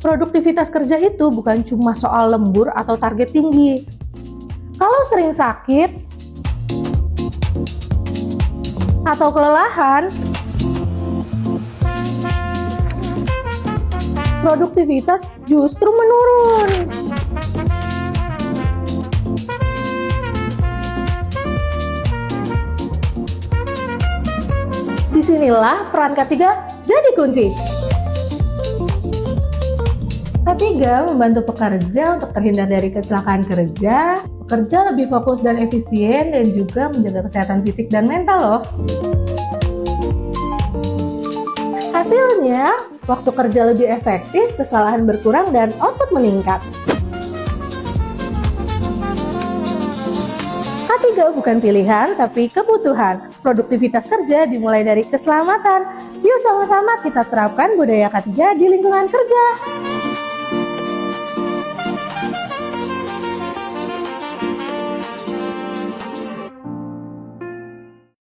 Produktivitas kerja itu bukan cuma soal lembur atau target tinggi. Kalau sering sakit atau kelelahan, produktivitas justru menurun. Disinilah peran K3 jadi kunci. K3 membantu pekerja untuk terhindar dari kecelakaan kerja, bekerja lebih fokus dan efisien, dan juga menjaga kesehatan fisik dan mental loh. Hasilnya, waktu kerja lebih efektif, kesalahan berkurang, dan output meningkat. K3 bukan pilihan, tapi kebutuhan. Produktivitas kerja dimulai dari keselamatan. Yuk sama-sama kita terapkan budaya K3 di lingkungan kerja.